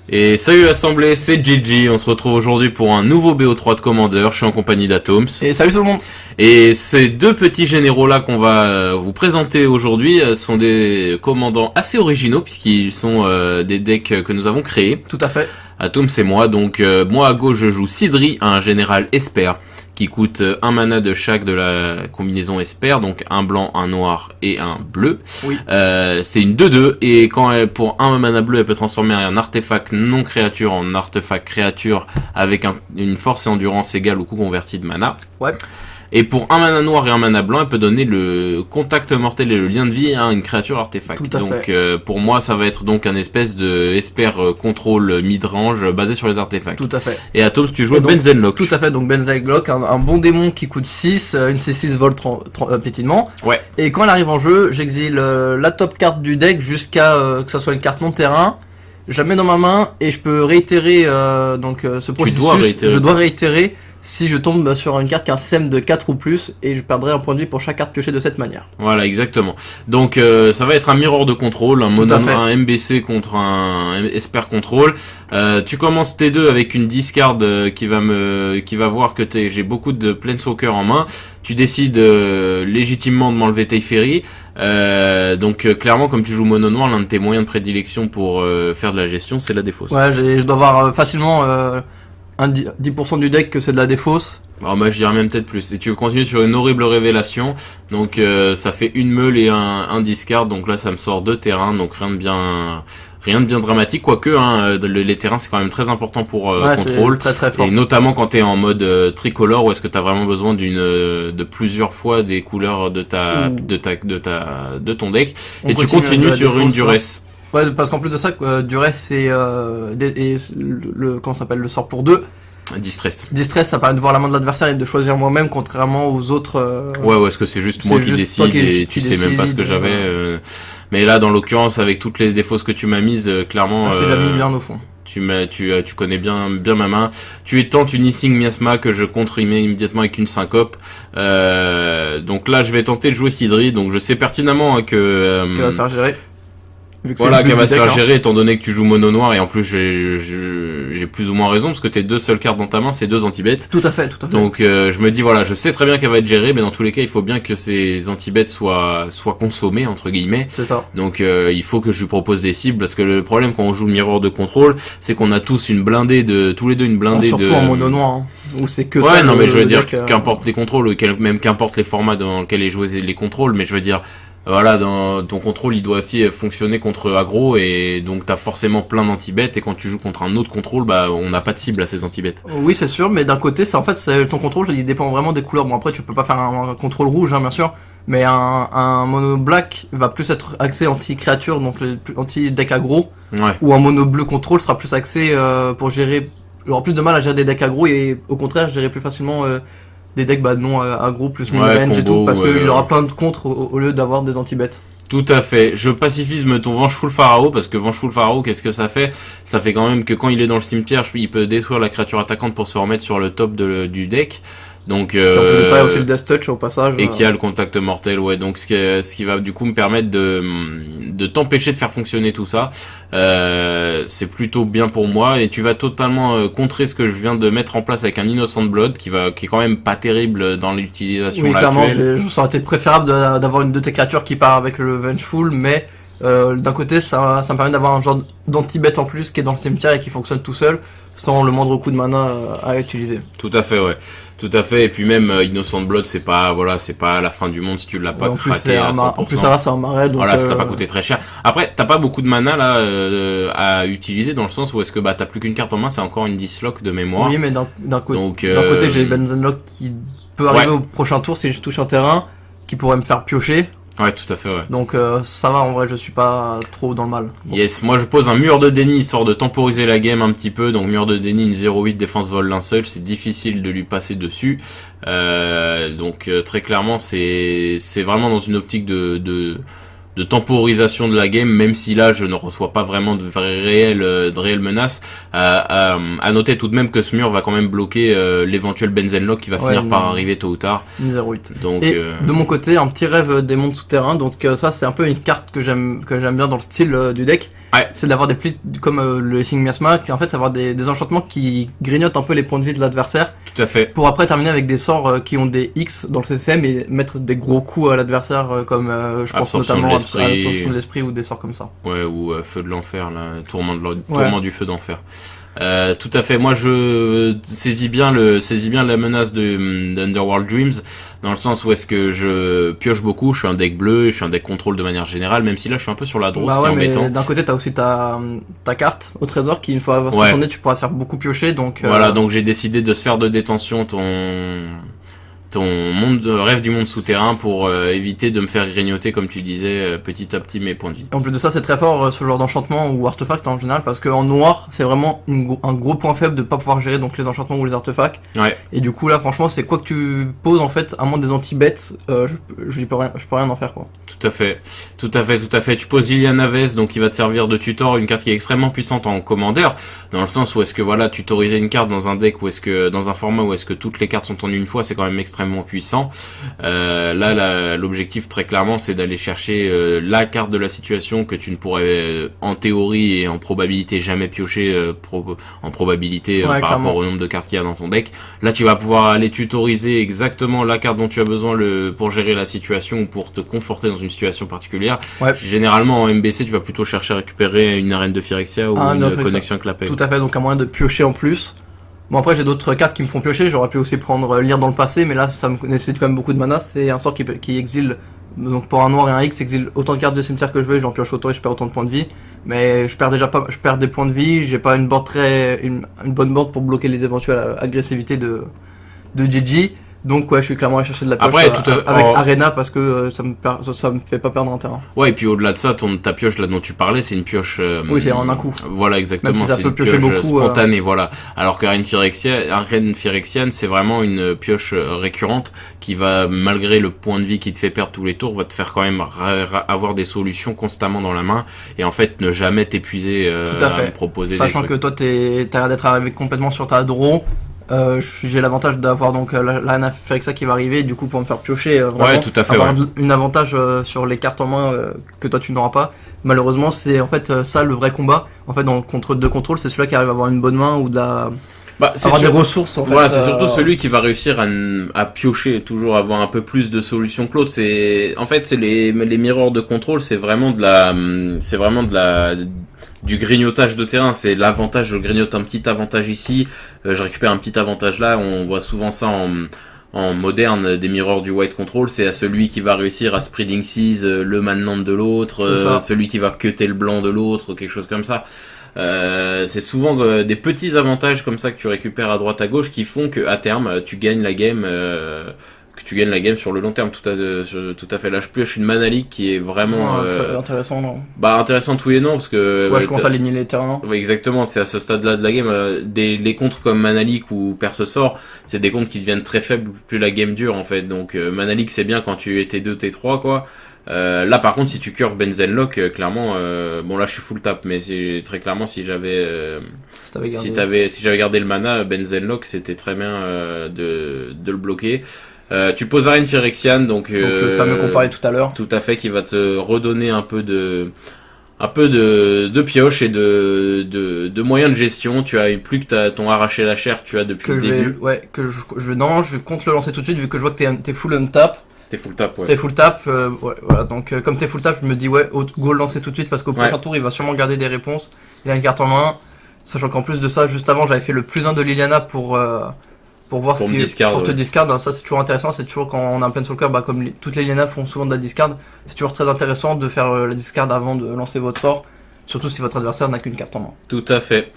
Et salut l'assemblée, c'est Gigi, on se retrouve aujourd'hui pour un nouveau BO3 de Commander, je suis en compagnie d'Atoms. Et salut tout le monde. Et ces deux petits généraux là qu'on va vous présenter aujourd'hui sont des commandants assez originaux puisqu'ils sont des decks que nous avons créés. Tout à fait. Atoms et moi, donc moi à gauche je joue Sidri, un général Esper qui coûte un mana de chaque de la combinaison Esper, donc un blanc, un noir et un bleu. Oui. C'est une 2-2 et quand pour un mana bleu elle peut transformer un artefact non créature en artefact créature avec une force et endurance égale au coût converti de mana. Ouais. Et pour un mana noir et un mana blanc, elle peut donner le contact mortel et le lien de vie à une créature artefact. Tout à donc fait. pour moi ça va être donc un espèce de Esper contrôle mid-range basé sur les artefacts. Tout à fait. Et Atoms, tu joues Et donc, Benzenlock. Tout à fait, donc Benzenlock, un bon démon qui coûte 6, une C6 vol pétinement. Ouais. Et quand elle arrive en jeu, j'exile la top carte du deck jusqu'à que ça soit une carte non terrain. Je la mets dans ma main et je peux réitérer ce processus. Je dois réitérer si je tombe sur une carte qui a un système de 4 ou plus, et je perdrai un point de vie pour chaque carte piochée de cette manière. Voilà, exactement. Donc ça va être un mirror de contrôle, un MBC contre un Esper contrôle. Tu commences T2 avec une discard qui va voir que j'ai beaucoup de Planeswalker en main. Tu décides légitimement de m'enlever Teferi. Donc clairement, comme tu joues mono noir, l'un de tes moyens de prédilection pour faire de la gestion, c'est la défausse. Ouais, je dois avoir facilement un 10% du deck que c'est de la défausse. Alors moi je dirais même peut-être plus. Et tu continues sur une horrible révélation. Donc ça fait une meule et un discard. Donc là ça me sort 2 terrains. Donc rien de bien dramatique. Quoique les terrains c'est quand même très important pour contrôle. Très très fort. Et notamment quand t'es en mode tricolore, où est-ce que t'as vraiment besoin de plusieurs fois des couleurs de ton deck. Et tu continues sur une duresse. Ouais, parce qu'en plus de ça, duresse c'est le sort pour 2. Distress, ça permet de voir la main de l'adversaire et de choisir moi-même, contrairement aux autres. Ouais, est-ce que c'est juste moi qui décide et tu sais même pas ce que j'avais. Mais là, dans l'occurrence, avec toutes les défausses que tu m'as mises, clairement. C'est la mis bien au fond. Tu connais bien ma main. Tu tentes une Hissing Miasma que je contre immédiatement avec une syncope. Donc là, je vais tenter de jouer Sidri. Donc je sais pertinemment que va se faire gérer. Voilà, qu'elle va se faire gérer étant donné que tu joues mono noir et en plus j'ai plus ou moins raison parce que tes deux seules cartes dans ta main c'est 2 anti-bêtes. Tout à fait. Donc je me dis voilà, je sais très bien qu'elle va être gérée, mais dans tous les cas il faut bien que ces anti-bêtes soient consommées entre guillemets. C'est ça. Donc il faut que je lui propose des cibles parce que le problème quand on joue le mirror de contrôle, c'est qu'on a tous tous les deux une blindée surtout en mono noir hein, où c'est que ouais, ça. Ouais, non mais je veux dire qu'importe les contrôles ou même qu'importe les formats dans lesquels est joué les contrôles, mais je veux dire voilà, dans ton contrôle, il doit aussi fonctionner contre aggro et donc t'as forcément plein d'anti-bêtes et quand tu joues contre un autre contrôle, bah on n'a pas de cible à ces anti-bêtes. Oui, c'est sûr, mais d'un côté, ton contrôle, il dépend vraiment des couleurs. Bon après, tu peux pas faire un contrôle rouge, hein, bien sûr, mais un mono black va plus être axé anti-créature, donc anti-deck aggro, ou un mono bleu contrôle sera plus axé pour gérer, aura plus de mal à gérer des decks aggro et au contraire gérer plus facilement des decks non aggro plus mid-range et tout, parce qu'il aura plein de contre au lieu d'avoir des anti-bêtes. Tout à fait. Je pacifisme ton Vengeful Pharaoh parce que Vengeful Pharaoh, qu'est-ce que ça fait? Ça fait quand même que quand il est dans le cimetière, il peut détruire la créature attaquante pour se remettre sur le top du deck. Donc, en plus de ça, il y a aussi le Death Touch au passage. Et qui a le contact mortel, ouais. Donc, ce qui va du coup me permettre de t'empêcher de faire fonctionner tout ça. C'est plutôt bien pour moi. Et tu vas totalement contrer ce que je viens de mettre en place avec un Innocent Blood qui est quand même pas terrible dans l'utilisation oui, actuelle. Oui, clairement, ça aurait été préférable d'avoir une de tes créatures qui part avec le Vengeful, mais d'un côté, ça me permet d'avoir un genre d'anti-bête en plus qui est dans le cimetière et qui fonctionne tout seul, sans le moindre coup de mana à utiliser. Tout à fait, ouais. Tout à fait. Et puis même Innocent Blood, c'est pas la fin du monde si tu l'as pas craqué à 100%. En plus ça va, c'est un marais. Donc voilà, ça t'a pas coûté très cher. Après, t'as pas beaucoup de mana là à utiliser dans le sens où est-ce que t'as plus qu'une carte en main, c'est encore une dislock de mémoire. Oui, mais d'un côté, j'ai Benzenlock qui peut arriver au prochain tour si je touche un terrain, qui pourrait me faire piocher. Ouais, tout à fait, ouais. Donc ça va, en vrai, je suis pas trop dans le mal. Bon. Yes, moi je pose un mur de déni histoire de temporiser la game un petit peu. Donc mur de déni, une 0-8 défense vol linceul, c'est difficile de lui passer dessus. Donc très clairement, c'est vraiment dans une optique de temporisation de la game, même si là je ne reçois pas vraiment de réelles menaces. À noter tout de même que ce mur va quand même bloquer l'éventuel Benzenlock qui va finir par arriver tôt ou tard. 0-8. Donc, et de mon côté, un petit rêve des mondes souterrains. Donc ça, c'est un peu une carte que j'aime bien dans le style du deck. Ouais. C'est d'avoir des plis comme le Sing Miasma, qui en fait c'est avoir des enchantements qui grignotent un peu les points de vie de l'adversaire. Tout à fait. Pour après terminer avec des sorts qui ont des X dans le CCM et mettre des gros coups à l'adversaire comme je pense Absorption notamment de l'esprit. à l'absorption de l'esprit ou des sorts comme ça. Ouais, ou Feu de l'enfer, là, tourment du feu d'enfer. Tout à fait. Moi, je saisis bien la menace d'Underworld Dreams, dans le sens où est-ce que je pioche beaucoup. Je suis un deck bleu, je suis un deck contrôle de manière générale, même si là, je suis un peu sur la draw, ce qui est mais embêtant. d'un côté, t'as aussi ta carte au trésor qui, une fois avoir tourné, tu pourras te faire beaucoup piocher. Donc voilà, donc j'ai décidé de sphère de détention ton rêve du monde souterrain pour éviter de me faire grignoter, comme tu disais, petit à petit mes points de vie. En plus de ça, c'est très fort ce genre d'enchantement ou artefact en général, parce qu'en noir, c'est vraiment un gros point faible de pas pouvoir gérer donc les enchantements ou les artefacts. Ouais. Et du coup là, franchement, c'est quoi que tu poses en fait, à moins des anti-bêtes, je peux rien en faire quoi. Tout à fait. Tu poses Liliana Vez, donc il va te servir de tutor, une carte qui est extrêmement puissante en commandeur, dans le sens où est-ce que voilà, tutoriser une carte dans un deck ou est-ce que dans un format où est-ce que toutes les cartes sont en une fois, c'est quand même extrêmement puissant. Là, l'objectif très clairement, c'est d'aller chercher la carte de la situation que tu ne pourrais en théorie et en probabilité jamais piocher en probabilité par rapport au nombre de cartes qu'il y a dans ton deck. Là, tu vas pouvoir aller tutoriser exactement la carte dont tu as besoin pour gérer la situation ou pour te conforter dans une situation particulière. Ouais. Généralement en MBC, tu vas plutôt chercher à récupérer une arène de Phyrexia ou une connexion clapet. Tout à fait, donc un moyen de piocher en plus. Bon après j'ai d'autres cartes qui me font piocher, j'aurais pu aussi prendre lire dans le passé, mais là ça me nécessite quand même beaucoup de mana, c'est un sort qui exile, donc pour un noir et un X, exile autant de cartes de cimetière que je veux, j'en pioche autant et je perds autant de points de vie, mais je perds des points de vie, j'ai pas une bonne board pour bloquer les éventuelles agressivités de Gigi. Donc ouais, je suis clairement allé chercher de la pioche avec Arena parce que ça me fait pas perdre un terrain. Ouais, et puis au-delà de ça, ta pioche là dont tu parlais, c'est une pioche. Oui, c'est en un coup. Voilà, exactement. Même si ça c'est peut une piocher pioche beaucoup, spontanée, voilà. Alors qu'Arène Phyrexiane, c'est vraiment une pioche récurrente qui va, malgré le point de vie qui te fait perdre tous les tours, va te faire quand même avoir des solutions constamment dans la main et en fait ne jamais t'épuiser à me proposer. Sachant des que toi t'as l'air d'être arrivé complètement sur ta draw. J'ai l'avantage d'avoir donc la Phyrexia qui va arriver, du coup pour me faire piocher vraiment, ouais, tout à fait, avoir un avantage sur les cartes en main que toi tu n'auras pas. Malheureusement c'est en fait ça le vrai combat en fait dans le contre 2 contrôle, c'est celui qui arrive à avoir une bonne main ou de la avoir des ressources en fait. Voilà, c'est surtout celui qui va réussir à piocher, toujours avoir un peu plus de solutions que l'autre. C'est les mirrors de contrôle, c'est vraiment du grignotage de terrain. C'est l'avantage, je grignote un petit avantage ici, je récupère un petit avantage là. On voit souvent ça en moderne des mirrors du white control, c'est à celui qui va réussir à spreading seize le manland de l'autre, celui qui va cutter le blanc de l'autre, quelque chose comme ça. C'est souvent des petits avantages comme ça que tu récupères à droite à gauche qui font que à terme tu gagnes la game sur le long terme. Tout à fait. Là je pioche une Mana Leak qui est vraiment intéressant, non? Intéressante oui et non parce que je commence à aligner les terrains. Oui, exactement, c'est à ce stade-là de la game les contres comme Mana Leak ou Perce Sort, c'est des contres qui deviennent très faibles plus la game dure en fait. Donc Mana Leak c'est bien quand tu es T2 T3 quoi. Là par contre si tu curves Benzenlock clairement bon là je suis full tap mais très clairement si j'avais gardé le mana Benzenlock c'était très bien de le bloquer. Tu poses Arène Phyrexiane donc le fameux qu'on parlait tout à l'heure, tout à fait, qui va te redonner un peu de pioche et de moyens de gestion. Tu as plus que ton arraché la chair que tu as depuis le début. Je compte le lancer tout de suite vu que je vois que t'es full on tap. T'es full tap, ouais. T'es full tap, voilà. Donc comme t'es full tap, je me dis go le lancer tout de suite parce qu'au prochain tour il va sûrement garder des réponses. Il a une carte en main, sachant qu'en plus de ça, juste avant j'avais fait le +1 de Liliana pour voir pour te discard. Ça c'est toujours intéressant, c'est toujours quand on a un Planeswalker, comme toutes les Liliana font souvent de la discard, c'est toujours très intéressant de faire la discard avant de lancer votre sort, surtout si votre adversaire n'a qu'une carte en main. Tout à fait.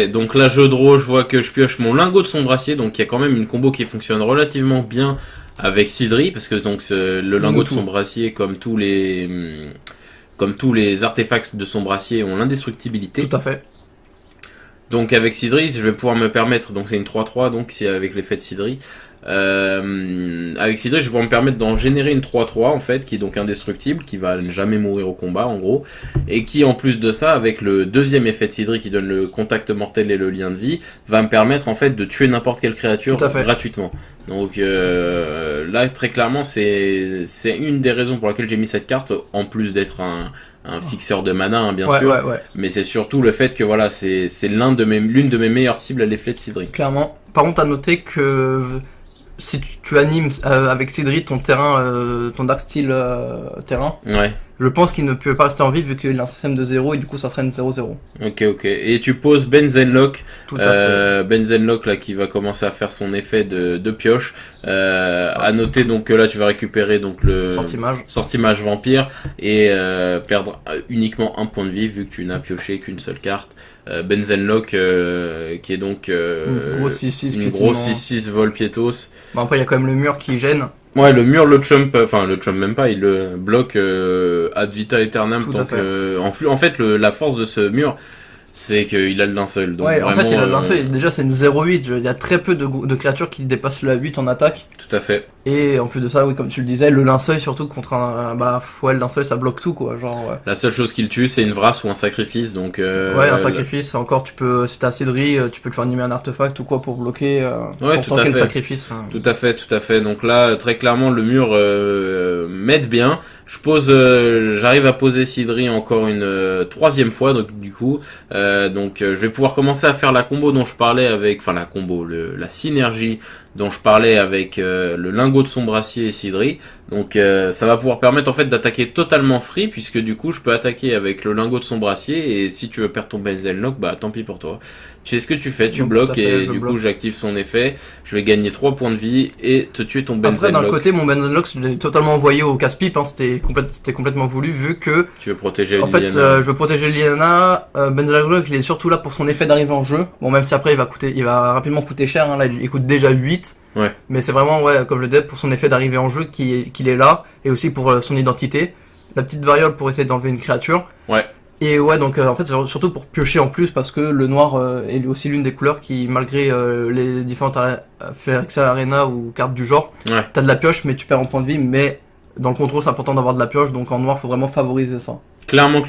Donc là je draw, je vois que je pioche mon lingot de sombracier, donc il y a quand même une combo qui fonctionne relativement bien avec Sidri, parce que donc le lingot de sombracier comme tous les artefacts de sombracier ont l'indestructibilité. Tout à fait. Donc avec Sidri, je vais pouvoir me permettre, donc c'est une 3-3, donc avec l'effet de Sidri, avec Sidri, je vais pouvoir me permettre d'en générer une 3-3 en fait, qui est donc indestructible, qui va jamais mourir au combat en gros, et qui en plus de ça, avec le deuxième effet de Sidri qui donne le contact mortel et le lien de vie, va me permettre en fait de tuer n'importe quelle créature gratuitement. Donc là très clairement c'est une des raisons pour laquelle j'ai mis cette carte, en plus d'être un fixeur de mana hein, bien sûr, mais c'est surtout le fait que voilà c'est l'une de mes meilleures cibles à l'effet de Sidri. Clairement. Par contre à noter que si tu animes avec Sidri ton terrain, ton Darksteel terrain, je pense qu'il ne peut pas rester en vie vu qu'il a un système de 0 et du coup ça serait une 0-0. Ok. Et tu poses Benzenlock, Benzenlock là qui va commencer à faire son effet de pioche. À noter donc que là tu vas récupérer donc le sortimage vampire et perdre uniquement un point de vie vu que tu n'as pioché qu'une seule carte. Benzenlock qui est donc une grosse 6-6 vol piétos. Bon, après il y a quand même le mur qui gêne. Ouais, le mur, le chump même pas, il le bloque ad vita aeternam. Donc, en fait, la force de ce mur, c'est qu'il a le linceul. Donc ouais, en fait, il a le linceul. Déjà, c'est une 0-8. Il y a très peu de créatures qui dépassent la 8 en attaque. Tout à fait. Et en plus de ça, oui, comme tu le disais, le linceul, surtout contre le linceul, ça bloque tout, quoi. Genre, La seule chose qu'il tue, c'est une vrasse ou un sacrifice, donc. Un sacrifice. Encore, si t'as Sidri, tu peux toujours animer un artefact ou quoi pour bloquer. Ouais, pour tanker le sacrifice. Tout à fait. Donc là, très clairement, le mur m'aide bien. J'arrive à poser Sidri encore une troisième fois, donc du coup, je vais pouvoir commencer à faire la combo dont je parlais la synergie dont je parlais avec le lingot de sombracier et Sidri. Donc ça va pouvoir permettre en fait d'attaquer totalement free, puisque du coup je peux attaquer avec le lingot de sombracier, et si tu veux perdre ton Benzenlock, bah tant pis pour toi. Tu sais ce que tu fais, tu bloques et du coup j'active son effet, je vais gagner 3 points de vie et te tuer ton Benzenlock. Après d'un côté mon Benzenlock je l'ai totalement envoyé au casse-pipe, hein, c'était complètement voulu vu que... Tu veux protéger Liliana. En fait je veux protéger Liliana, Benzenlock il est surtout là pour son effet d'arrivée en jeu, bon même si après il va rapidement coûter cher, hein, là il coûte déjà 8. Ouais. Mais c'est vraiment, comme je le disais, pour son effet d'arrivée en jeu qu'il est là, et aussi pour son identité. La petite variole pour essayer d'enlever une créature. Ouais. Et en fait, c'est surtout pour piocher en plus, parce que le noir est aussi l'une des couleurs qui, malgré les différentes Phyrexia Arena ou cartes du genre, t'as de la pioche, mais tu perds en point de vie, mais dans le contrôle, c'est important d'avoir de la pioche, donc en noir, faut vraiment favoriser ça. Clairement.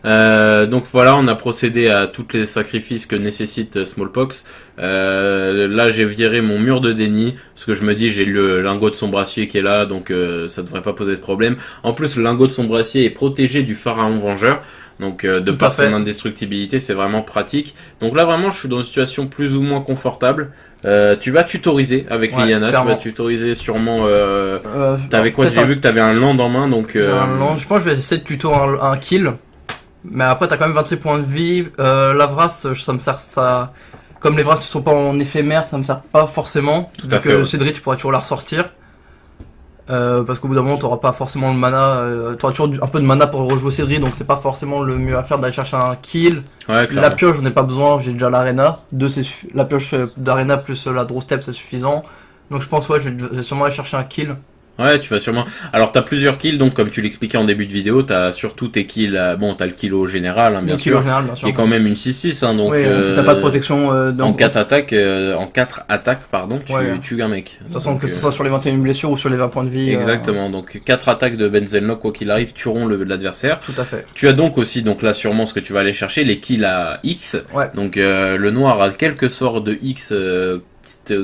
Donc voilà, on a procédé à tous les sacrifices que nécessite Smallpox. Là, j'ai viré mon mur de déni, parce que je me dis, j'ai le lingot de sombracier qui est là, donc ça devrait pas poser de problème. En plus, le lingot de sombracier est protégé du pharaon vengeur. Donc de par son indestructibilité, c'est vraiment pratique. Donc là vraiment je suis dans une situation plus ou moins confortable. Tu vas tutoriser avec Liliana, tu vas tutoriser sûrement t'avais quoi? J'ai vu que t'avais un land en main, donc j'ai un land. Je pense que je vais essayer de tuto un kill. Mais après t'as quand même 26 points de vie. La vrasse, ça me sert ça. Comme les vrasses ne sont pas en éphémère, ça me sert pas forcément. Tout à fait. Cédric, tu pourras toujours la ressortir. Parce qu'au bout d'un moment t'auras pas forcément le mana, t'auras toujours un peu de mana pour rejouer Cédric, donc c'est pas forcément le mieux à faire d'aller chercher un kill. La pioche j'en ai pas besoin, j'ai déjà l'arena, la pioche d'arena plus la draw step c'est suffisant, donc je pense je vais sûrement aller chercher un kill. Ouais, tu vas sûrement. Alors t'as plusieurs kills, donc comme tu l'expliquais en début de vidéo, t'as surtout tes kills. Bon, t'as le kill au général, hein, bien sûr, qui est quand même une 6-6, hein, donc. Si t'as pas de protection. En 4 attaques, pardon, tu tues un mec. De toute façon, que ce soit sur les 21 blessures ou sur les 20 points de vie. Exactement. Donc 4 attaques de Benzenlock, quoi qu'il arrive, tueront l'adversaire. Tout à fait. Tu as donc aussi, donc là sûrement ce que tu vas aller chercher, les kills à X. Donc le noir a quelques sorts de X,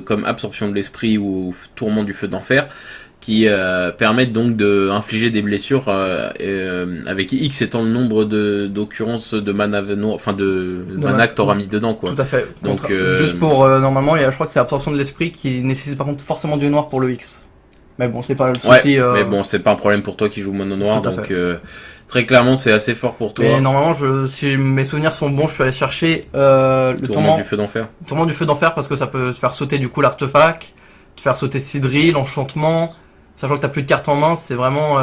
comme absorption de l'esprit ou tourment du feu d'enfer, qui permettent donc de infliger des blessures avec X étant le nombre d'occurrences de mana mana que t'auras mis dedans, quoi. Tout à fait. Donc juste pour normalement, je crois que c'est absorption de l'esprit qui nécessite par contre forcément du noir pour le X. Mais bon, c'est pas le souci. Mais bon, c'est pas un problème pour toi qui joue mono noir, donc très clairement c'est assez fort pour toi. Mais normalement, si mes souvenirs sont bons, je suis allé chercher le tourment du feu d'enfer. Tourment du feu d'enfer parce que ça peut faire sauter du coup l'artefact, te faire sauter Sidri, l'enchantement. Sachant que t'as plus de cartes en main, c'est vraiment...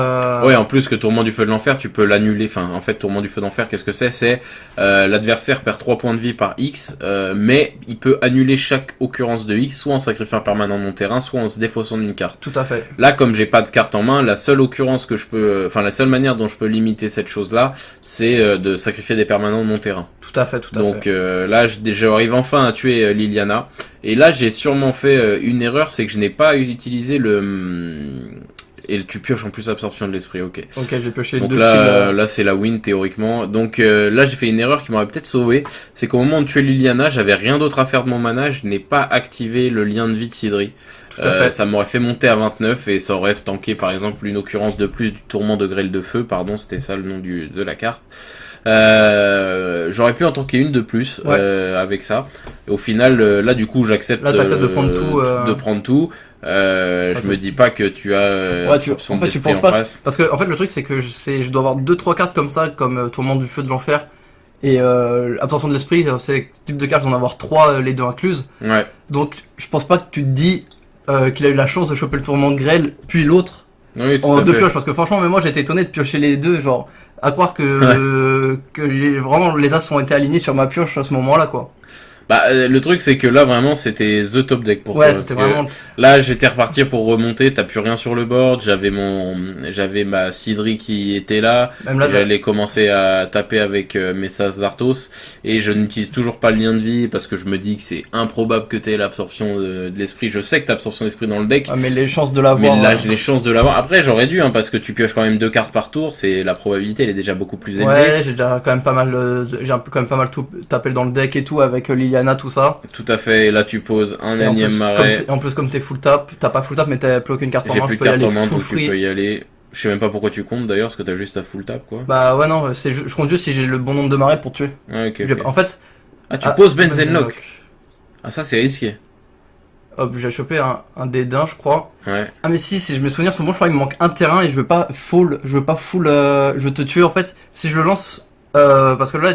Ouais, en plus que Tourment du Feu de l'Enfer, tu peux l'annuler. Enfin, en fait, Tourment du Feu d'Enfer, qu'est-ce que c'est? C'est l'adversaire perd 3 points de vie par X, mais il peut annuler chaque occurrence de X, soit en sacrifiant un permanent non terrain, soit en se défaussant d'une carte. Tout à fait. Là, comme j'ai pas de carte en main, la seule occurrence que je peux... Enfin, la seule manière dont je peux limiter cette chose-là, c'est de sacrifier des permanents non terrain. Tout à fait, Donc là, j'arrive enfin à tuer Liliana. Et là, j'ai sûrement fait une erreur, c'est que je n'ai pas utilisé et tu pioches en plus absorption de l'esprit, ok. Ok, j'ai pioché Donc deux là c'est la win théoriquement. Donc là j'ai fait une erreur qui m'aurait peut-être sauvé. C'est qu'au moment de tuer Liliana, j'avais rien d'autre à faire de mon mana, je n'ai pas activé le lien de vie de Sidri. Ça m'aurait fait monter à 29 et ça aurait tanké par exemple une occurrence de plus du tourment de grêle de feu, pardon, c'était ça le nom de la carte. J'aurais pu en tanker une de plus avec ça. Et au final, là du coup j'accepte de prendre tout. Je me dis pas que tu as en fait tu penses pas face. Parce que en fait le truc c'est que je dois avoir 2-3 cartes comme ça, comme Tourment du Feu de l'Enfer et Absorption de l'Esprit, c'est le type de carte, j'en ai avoir 3 les deux incluses. Ouais. Donc je pense pas que tu te dis qu'il a eu la chance de choper le Tourment de Grêle puis l'autre en deux pioches, parce que franchement même moi j'étais étonné de piocher les deux, genre à croire que vraiment les as ont été alignés sur ma pioche à ce moment-là quoi. Bah le truc c'est que là vraiment c'était the top deck pour toi. Ouais, c'était vraiment. Là j'étais reparti pour remonter, t'as plus rien sur le board, j'avais ma Sidri qui était là, j'allais commencer à taper avec mes Sas Zartos et je n'utilise toujours pas le lien de vie parce que je me dis que c'est improbable que t'aies l'absorption de l'esprit. Je sais que t'as l'absorption d'esprit dans le deck. Ah, mais les chances de l'avoir. Mais là j'ai les chances de l'avoir. Après j'aurais dû parce que tu pioches quand même 2 cartes par tour, c'est la probabilité elle est déjà beaucoup plus élevée. Ouais, j'ai déjà quand même pas mal tout tapé dans le deck et tout avec Liliana, tout ça. Tout à fait, et là tu poses un énième marais. En plus, comme t'es full tap, t'as pas full tap, mais t'as plus aucune carte en main. J'ai plus de carte en main, donc tu peux y aller. Je sais même pas pourquoi tu comptes d'ailleurs, parce que t'as juste à full tap quoi. Bah ouais, non, je compte juste si j'ai le bon nombre de marais pour tuer. Ah, okay. En fait. Ah, tu poses Benzenlock. Ah, ça c'est risqué. Hop, j'ai chopé un dédain, je crois. Ouais. Ah, mais si je me souviens, c'est bon, je crois qu'il me manque un terrain et je veux pas full, je veux te tuer en fait. Si je le lance, parce que là,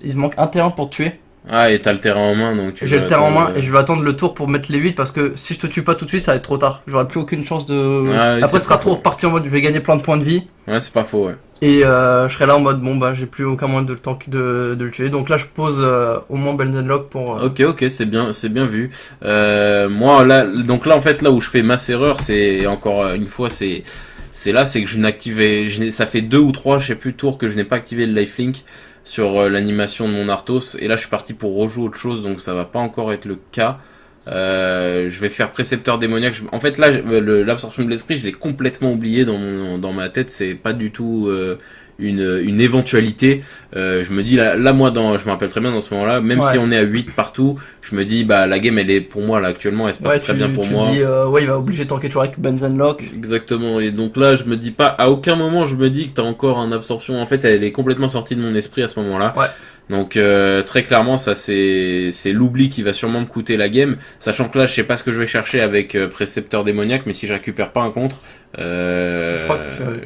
il me manque un terrain pour te tuer. Ah, et t'as le terrain en main, donc tu j'ai le terrain en main et je vais attendre le tour pour mettre les 8 parce que si je te tue pas tout de suite, ça va être trop tard. J'aurai plus aucune chance de. Ouais, après, tu seras trop reparti en mode je vais gagner plein de points de vie. Ouais, c'est pas faux, ouais. Et je serai là en mode bon, bah j'ai plus aucun moyen de le tuer. Donc là, je pose au moins Benzenlock pour. Ok, c'est bien vu. Moi, là, donc là, en fait, là où je fais masse erreur, c'est encore une fois, c'est que je n'activais. Ça fait 2 ou 3, je sais plus, tours que je n'ai pas activé le lifelink sur l'animation de mon Arthos, et là je suis parti pour rejouer autre chose, donc ça va pas encore être le cas. Je vais faire précepteur démoniaque. En fait là l'absorption de l'esprit je l'ai complètement oublié dans ma tête, c'est pas du tout une éventualité. Je me dis là moi je me rappelle très bien dans ce moment là, même si on est à 8 partout, je me dis bah la game elle est pour moi là actuellement, elle se passe très bien pour moi. Tu dis il va obliger de tanker toujours avec Benzenlock. Exactement, et donc là je me dis pas, à aucun moment je me dis que t'as encore un absorption, en fait elle est complètement sortie de mon esprit à ce moment là. Ouais. Donc très clairement ça c'est l'oubli qui va sûrement me coûter la game, sachant que là je sais pas ce que je vais chercher avec précepteur démoniaque, mais si je récupère pas un contre je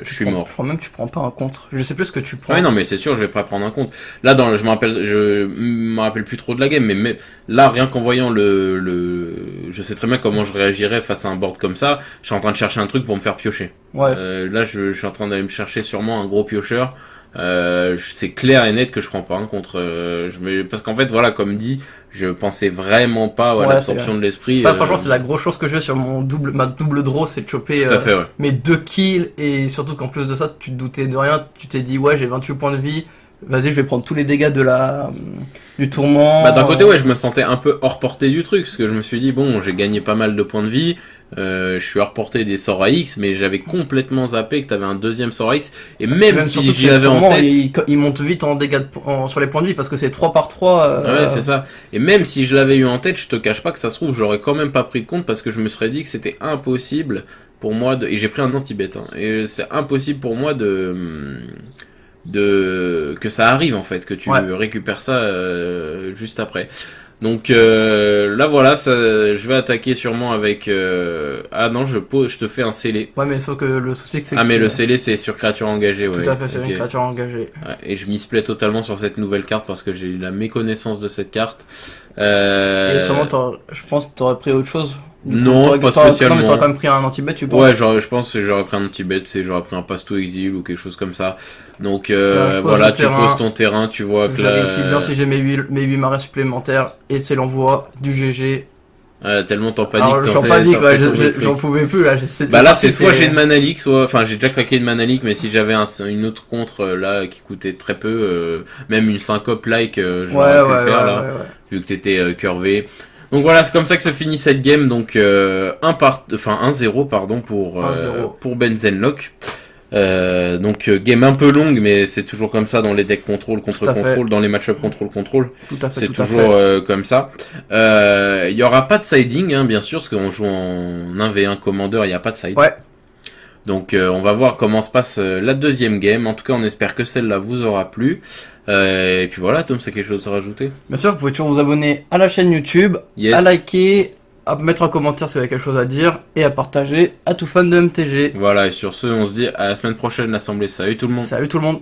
suis mort. Je crois même que tu prends pas un contre. Je sais plus ce que tu prends. Ouais non mais c'est sûr je vais pas prendre un contre. Là je me rappelle plus trop de la game, mais là rien qu'en voyant je sais très bien comment je réagirais face à un board comme ça. Je suis en train de chercher un truc pour me faire piocher. Ouais. Là je suis en train d'aller me chercher sûrement un gros piocheur. C'est clair et net que je prends pas un contre. Parce qu'en fait voilà, comme dit, je pensais vraiment pas à l'absorption de l'esprit. Ça franchement c'est la grosse chose que j'ai sur ma double draw, c'est de choper mes 2 kills, et surtout qu'en plus de ça tu te doutais de rien, tu t'es dit ouais j'ai 28 points de vie, vas-y je vais prendre tous les dégâts du tourment. Bah d'un côté ouais je me sentais un peu hors portée du truc, parce que je me suis dit bon j'ai gagné pas mal de points de vie. Je suis hors portée des sorts à X, mais j'avais complètement zappé que t'avais un deuxième sort à X, et même si je l'avais en tête, il monte vite en dégâts sur les points de vie parce que c'est 3 par 3. Ouais c'est ça, et même si je l'avais eu en tête, je te cache pas que ça se trouve j'aurais quand même pas pris de compte, parce que je me serais dit que c'était impossible pour moi et j'ai pris un anti-bet et c'est impossible pour moi que ça arrive en fait, que tu récupères ça juste après. Donc là voilà, je vais attaquer sûrement avec ah non, je te fais un scellé. Ouais mais sauf que le souci c'est mais le scellé c'est sur créature engagée, ouais. Tout à fait, c'est une créature engagée. Ouais, et je misplay totalement sur cette nouvelle carte parce que j'ai eu la méconnaissance de cette carte. Et sûrement je pense que t'aurais pris autre chose. Non, pas spécialement. Non, mais t'aurais quand même pris un anti-bet, tu penses? Ouais, je pense que j'aurais pris un anti-bet, j'aurais pris un passe-tout exil ou quelque chose comme ça. Donc voilà, tu poses ton terrain, tu vois que là... Je vérifie bien si j'ai mes 8 marais supplémentaires, et c'est l'envoi du GG. Tellement t'en paniques. Alors, j'en panique, ouais, j'en pouvais plus là. Bah là c'est soit j'ai une mana leak, soit, enfin j'ai déjà claqué une mana leak, mais si j'avais une autre contre là qui coûtait très peu, même une syncope like, j'aurais pu le faire là, vu que t'étais curvé. Donc voilà, c'est comme ça que se finit cette game. Donc 1-0 pardon pour 1-0. pour Benzenlock. Donc game un peu longue, mais c'est toujours comme ça dans les decks contrôle contre contrôle, dans les match-up contrôle. Tout à fait. C'est tout à toujours fait. comme ça. Il y aura pas de siding, hein, bien sûr, parce qu'on joue en 1v1 Commander, il n'y a pas de siding. Ouais. Donc on va voir comment se passe la deuxième game. En tout cas, on espère que celle-là vous aura plu. Et puis voilà, Tom, c'est quelque chose à rajouter? Bien sûr, vous pouvez toujours vous abonner à la chaîne YouTube, Yes. à liker, à mettre un commentaire si vous avez quelque chose à dire et à partager à tout fan de MTG. Voilà, et sur ce, on se dit à la semaine prochaine, l'Assemblée. Salut tout le monde. Salut tout le monde.